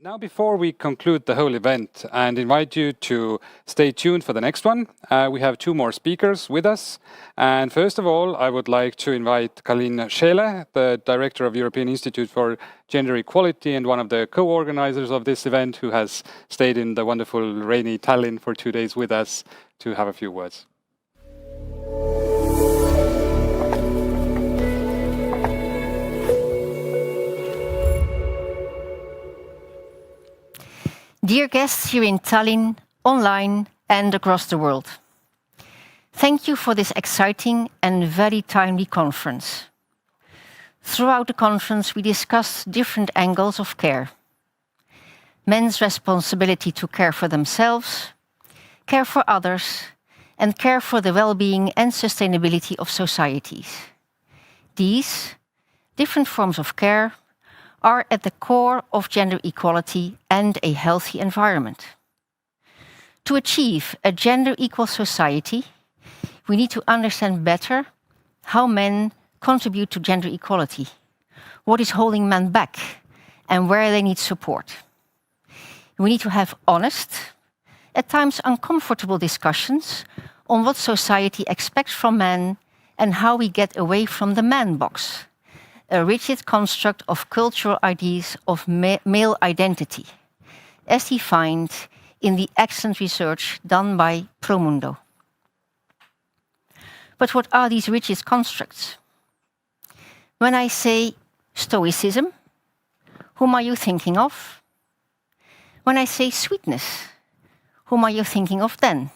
Now, before we conclude the whole event and invite you to stay tuned for the next one, we have two more speakers with us. And first of all, I would like to invite Kalin Scheele, the Director of European Institute for Gender Equality and one of the co-organizers of this event, who has stayed in the wonderful rainy Tallinn for 2 days with us, to have a few words. Dear guests here in Tallinn, online and across the world, thank you for this exciting and very timely conference. Throughout the conference, we discussed different angles of care. Men's responsibility to care for themselves, care for others, and care for the well-being and sustainability of societies. These different forms of care are at the core of gender equality and a healthy environment. To achieve a gender-equal society, we need to understand better how men contribute to gender equality, what is holding men back, and where they need support. We need to have honest, at times uncomfortable discussions on what society expects from men and how we get away from the man box, a rigid construct of cultural ideas of male identity, as defined in the excellent research done by Promundo. But what are these rigid constructs? When I say stoicism, whom are you thinking of? When I say sweetness, whom are you thinking of then?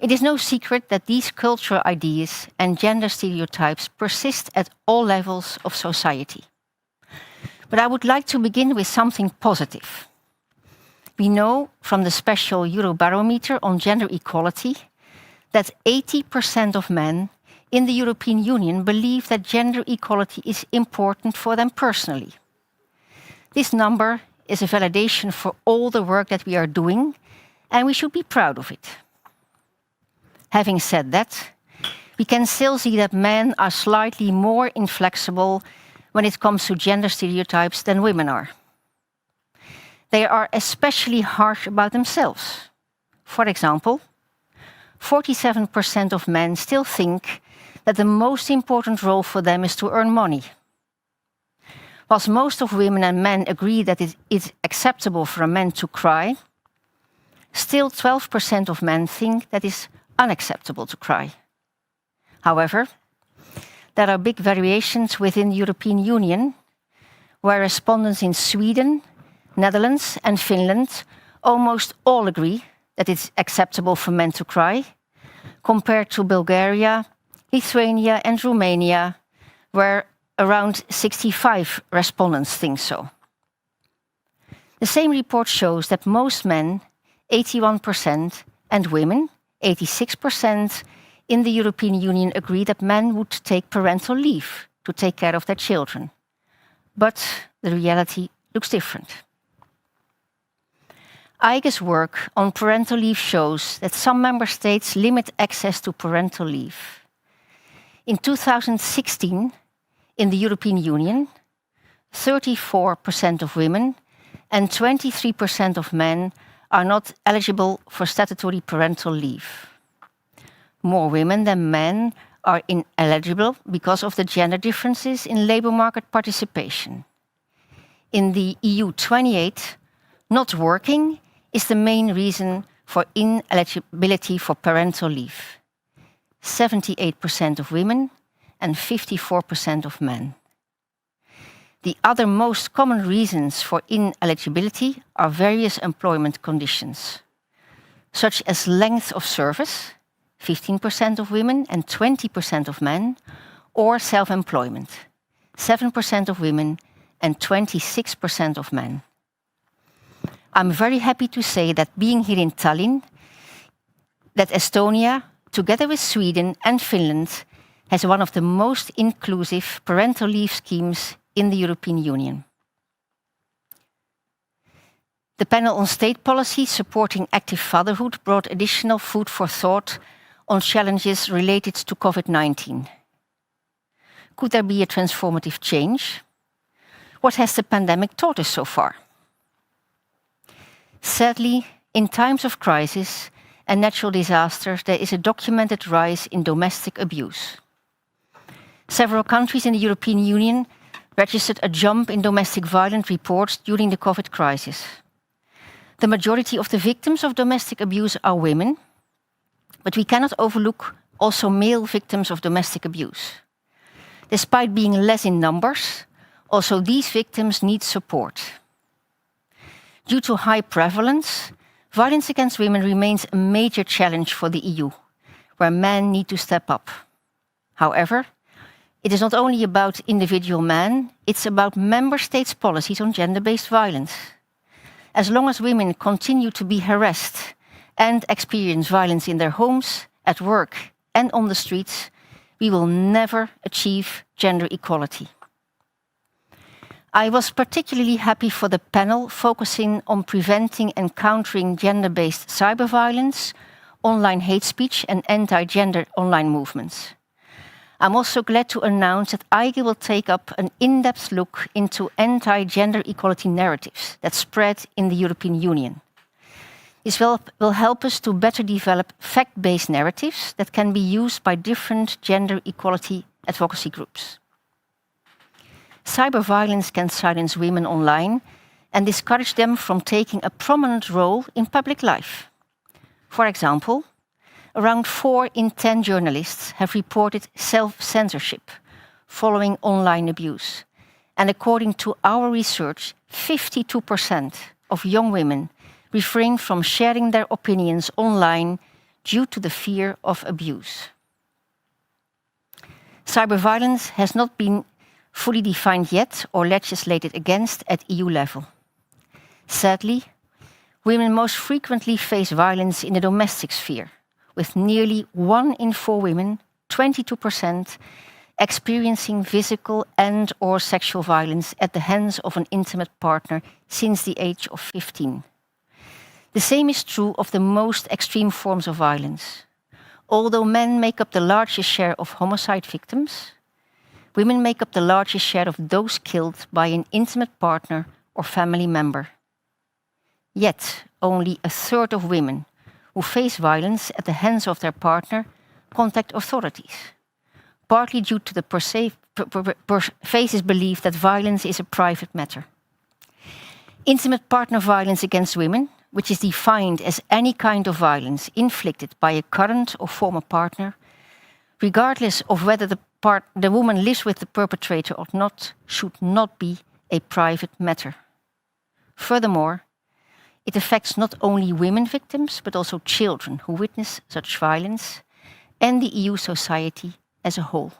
It is no secret that these cultural ideas and gender stereotypes persist at all levels of society. But I would like to begin with something positive. We know from the special Eurobarometer on gender equality that 80% of men in the European Union believe that gender equality is important for them personally. This number is a validation for all the work that we are doing, and we should be proud of it. Having said that, we can still see that men are slightly more inflexible when it comes to gender stereotypes than women are. They are especially harsh about themselves. For example, 47% of men still think that the most important role for them is to earn money. Whilst most of women and men agree that it is acceptable for a man to cry, still 12% of men think that it's unacceptable to cry. However, there are big variations within the European Union, where respondents in Sweden, Netherlands and Finland almost all agree that it's acceptable for men to cry, compared to Bulgaria, Lithuania and Romania, where around 65 respondents think so. The same report shows that most men, 81%, and women, 86%, in the European Union agree that men would take parental leave to take care of their children. But the reality looks different. EIGE's work on parental leave shows that some member states limit access to parental leave. In 2016, in the European Union, 34% of women and 23% of men are not eligible for statutory parental leave. More women than men are ineligible because of the gender differences in labour market participation. In the EU 28, not working is the main reason for ineligibility for parental leave. 78% of women and 54% of men. The other most common reasons for ineligibility are various employment conditions, such as length of service, 15% of women and 20% of men, or self-employment, 7% of women and 26% of men. I'm very happy to say that being here in Tallinn, that Estonia, together with Sweden and Finland, has one of the most inclusive parental leave schemes in the European Union. The panel on state policy supporting active fatherhood brought additional food for thought on challenges related to COVID-19. Could there be a transformative change? What has the pandemic taught us so far? Sadly, in times of crisis and natural disasters, there is a documented rise in domestic abuse. Several countries in the European Union registered a jump in domestic violence reports during the COVID crisis. The majority of the victims of domestic abuse are women, but we cannot overlook also male victims of domestic abuse. Despite being less in numbers, also these victims need support. Due to high prevalence, violence against women remains a major challenge for the EU, where men need to step up. However, it is not only about individual men, it's about member states' policies on gender-based violence. As long as women continue to be harassed and experience violence in their homes, at work, and on the streets, we will never achieve gender equality. I was particularly happy for the panel focusing on preventing and countering gender-based cyber violence, online hate speech, and anti-gender online movements. I'm also glad to announce that IGE will take up an in-depth look into anti-gender equality narratives that spread in the European Union. This will help us to better develop fact-based narratives that can be used by different gender equality advocacy groups. Cyber violence can silence women online and discourage them from taking a prominent role in public life. For example, around 4 in 10 journalists have reported self-censorship following online abuse. And according to our research, 52% of young women refrain from sharing their opinions online due to the fear of abuse. Cyber violence has not been fully defined yet or legislated against at EU level. Sadly, women most frequently face violence in the domestic sphere, with nearly 1 in 4 women, 22%, experiencing physical and/or sexual violence at the hands of an intimate partner since the age of 15. The same is true of the most extreme forms of violence. Although men make up the largest share of homicide victims, women make up the largest share of those killed by an intimate partner or family member. Yet, only a third of women who face violence at the hands of their partner contact authorities, partly due to the pervasive belief that violence is a private matter. Intimate partner violence against women, which is defined as any kind of violence inflicted by a current or former partner, regardless of whether the woman lives with the perpetrator or not, should not be a private matter. Furthermore, it affects not only women victims, but also children who witness such violence and the EU society as a whole.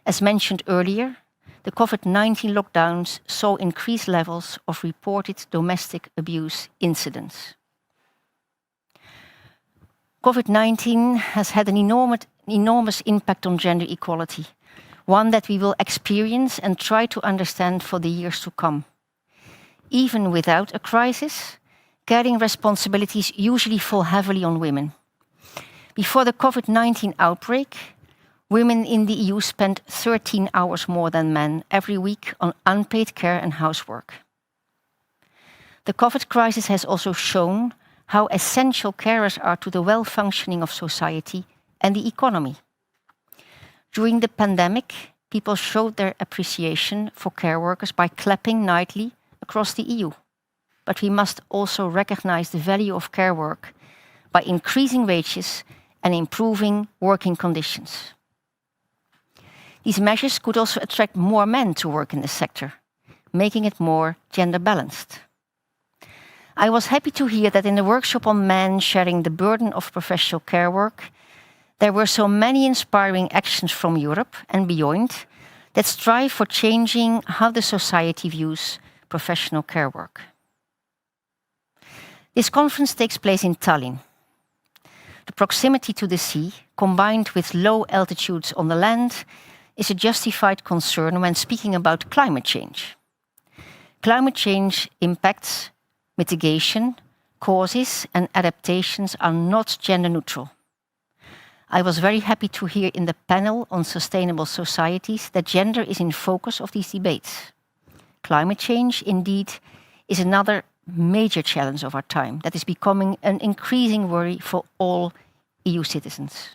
As mentioned earlier, the COVID-19 lockdowns saw increased levels of reported domestic abuse incidents. COVID-19 has had an enormous impact on gender equality, one that we will experience and try to understand for the years to come. Even without a crisis, caring responsibilities usually fall heavily on women. Before the COVID-19 outbreak, women in the EU spent 13 hours more than men every week on unpaid care and housework. The COVID crisis has also shown how essential carers are to the well-functioning of society and the economy. During the pandemic, people showed their appreciation for care workers by clapping nightly across the EU. But we must also recognize the value of care work by increasing wages and improving working conditions. These measures could also attract more men to work in the sector, making it more gender balanced. I was happy to hear that in the workshop on men sharing the burden of professional care work, there were so many inspiring actions from Europe and beyond that strive for changing how the society views professional care work. This conference takes place in Tallinn. The proximity to the sea, combined with low altitudes on the land, is a justified concern when speaking about climate change. Climate change impacts, mitigation, causes, and adaptations are not gender neutral. I was very happy to hear in the panel on sustainable societies that gender is in focus of these debates. Climate change, indeed, is another major challenge of our time that is becoming an increasing worry for all EU citizens.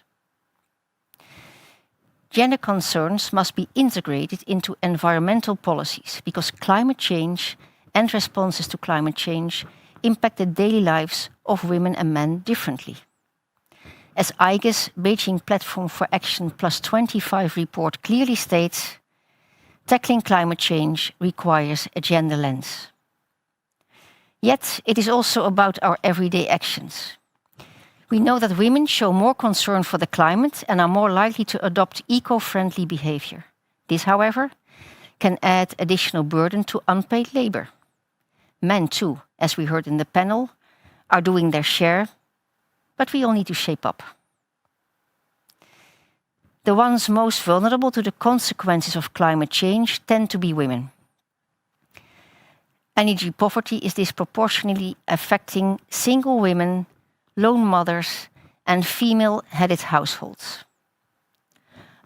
Gender concerns must be integrated into environmental policies because climate change and responses to climate change impact the daily lives of women and men differently. As IGE's Beijing Platform for Action +25 report clearly states, tackling climate change requires a gender lens. Yet, it is also about our everyday actions. We know that women show more concern for the climate and are more likely to adopt eco-friendly behavior. This, however, can add additional burden to unpaid labor. Men, too, as we heard in the panel, are doing their share, but we all need to shape up. The ones most vulnerable to the consequences of climate change tend to be women. Energy poverty is disproportionately affecting single women, lone mothers, and female-headed households.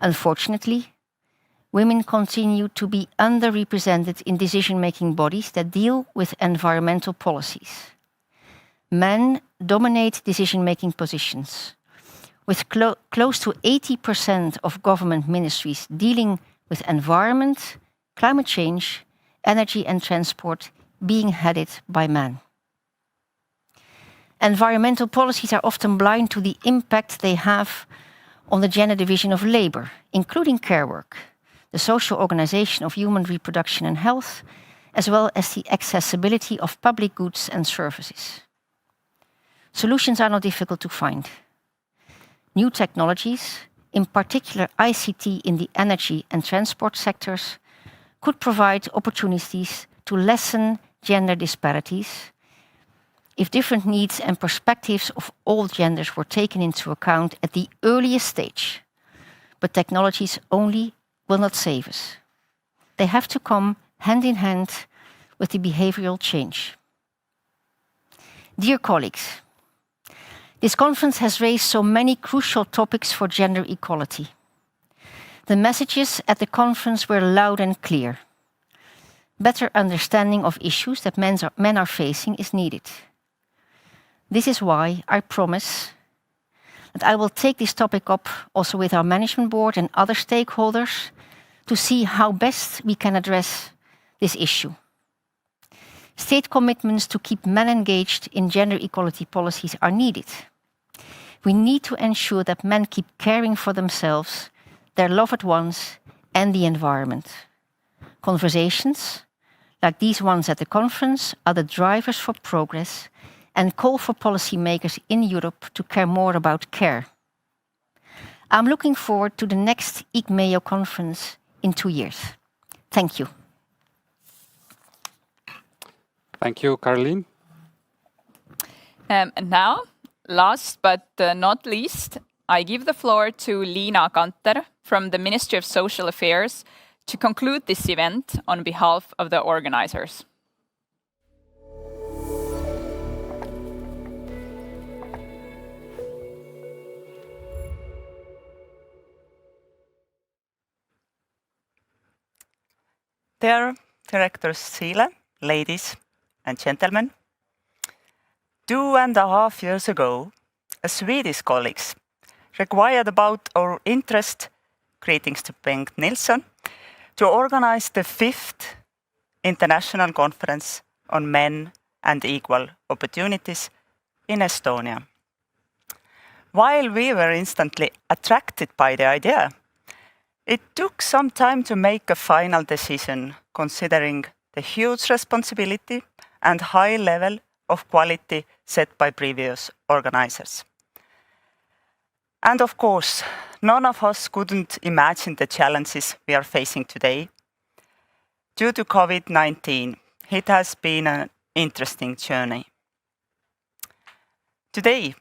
Unfortunately, women continue to be underrepresented in decision-making bodies that deal with environmental policies. Men dominate decision-making positions, with close to 80% of government ministries dealing with environment, climate change, energy and transport being headed by men. Environmental policies are often blind to the impact they have on the gender division of labor, including care work, the social organization of human reproduction and health, as well as the accessibility of public goods and services. Solutions are not difficult to find. New technologies, in particular ICT in the energy and transport sectors, could provide opportunities to lessen gender disparities if different needs and perspectives of all genders were taken into account at the earliest stage. But technologies only will not save us. They have to come hand in hand with the behavioral change. Dear colleagues, this conference has raised so many crucial topics for gender equality. The messages at the conference were loud and clear. Better understanding of issues that men are facing is needed. This is why I promise that I will take this topic up also with our management board and other stakeholders to see how best we can address this issue. State commitments to keep men engaged in gender equality policies are needed. We need to ensure that men keep caring for themselves, their loved ones, and the environment. Conversations, like these ones at the conference, are the drivers for progress and call for policymakers in Europe to care more about care. I'm looking forward to the next ICMEO conference in 2 years. Thank you. Thank you, Caroline. And now, last but not least, I give the floor to Liina Kanter from the Ministry of Social Affairs to conclude this event on behalf of the organizers. Dear Director Sile, ladies and gentlemen, 2.5 years ago, a Swedish colleagues required about our interest, greetings to Bengt Nilsson, to organize the 5th International Conference on Men and Equal Opportunities in Estonia. While we were instantly attracted by the idea, it took some time to make a final decision considering the huge responsibility and high level of quality set by previous organizers. And of course, none of us couldn't imagine the challenges we are facing today. Due to COVID-19, it has been an interesting journey. Today,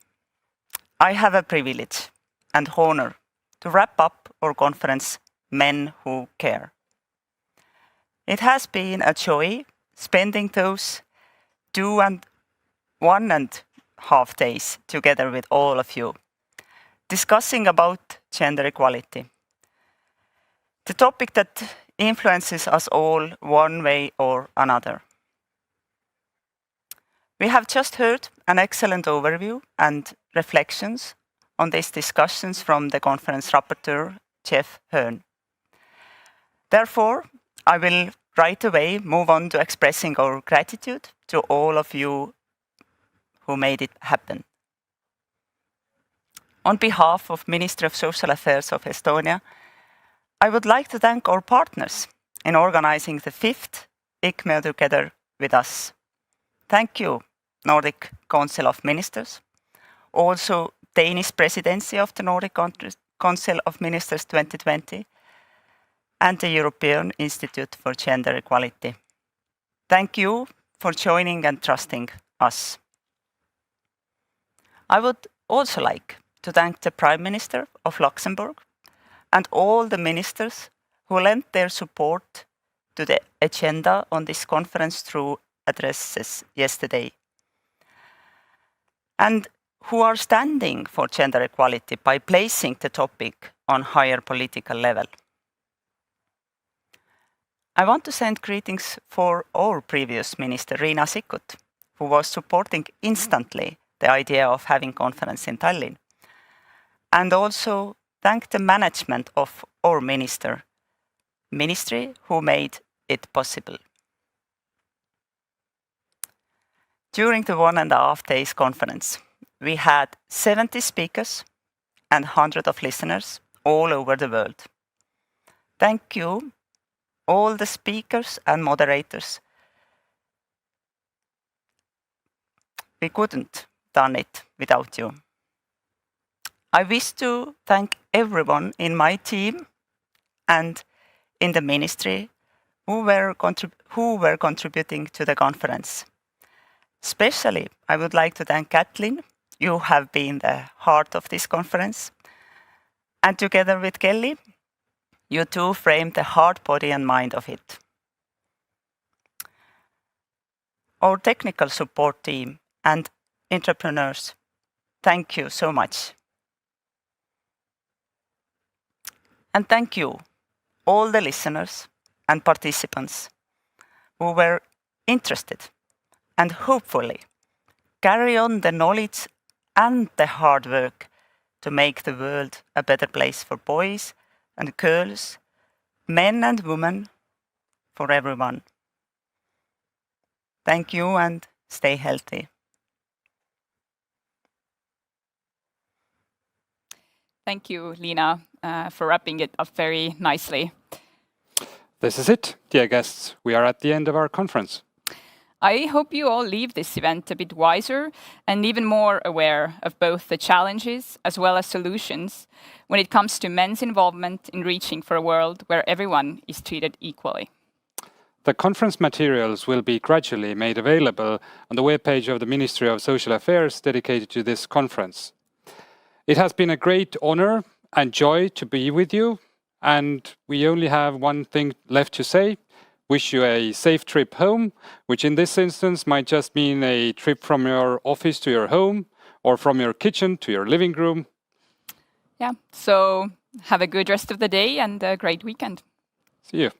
I have a privilege and honor to wrap up our conference, Men Who Care. It has been a joy spending those 1.5 days together with all of you, discussing about gender equality. The topic that influences us all one way or another. We have just heard an excellent overview and reflections on these discussions from the conference rapporteur, Jeff Hearn. Therefore, I will right away move on to expressing our gratitude to all of you who made it happen. On behalf of Ministry of Social Affairs of Estonia, I would like to thank our partners in organizing the 5th ICMEO together with us. Thank you, Nordic Council of Ministers, also Danish Presidency of the Nordic Council of Ministers 2020, and the European Institute for Gender Equality. Thank you for joining and trusting us. I would also like to thank the Prime Minister of Luxembourg and all the ministers who lent their support to the agenda on this conference through addresses yesterday, and who are standing for gender equality by placing the topic on higher political level. I want to send greetings for our previous minister, Riina Sikkut, who was supporting instantly the idea of having conference in Tallinn, and also thank the management of our ministry who made it possible. During the 1.5 days conference, we had 70 speakers and hundreds of listeners all over the world. Thank you, all the speakers and moderators. We couldn't done it without you. I wish to thank everyone in my team and in the ministry who were contributing to the conference. Especially, I would like to thank Kathleen. You have been the heart of this conference. And together with Kelly, you two framed the heart, body and mind of it. Our technical support team and entrepreneurs, thank you so much. And thank you, all the listeners and participants who were interested and hopefully carry on the knowledge and the hard work to make the world a better place for boys and girls, men and women, for everyone. Thank you and stay healthy. Thank you, Lina, for wrapping it up very nicely. This is it, dear guests. We are at the end of our conference. I hope you all leave this event a bit wiser and even more aware of both the challenges as well as solutions when it comes to men's involvement in reaching for a world where everyone is treated equally. The conference materials will be gradually made available on the webpage of the Ministry of Social Affairs dedicated to this conference. It has been a great honor and joy to be with you, and we only have one thing left to say. Wish you a safe trip home, which in this instance might just mean a trip from your office to your home or from your kitchen to your living room. Yeah, so have a good rest of the day and a great weekend. See you.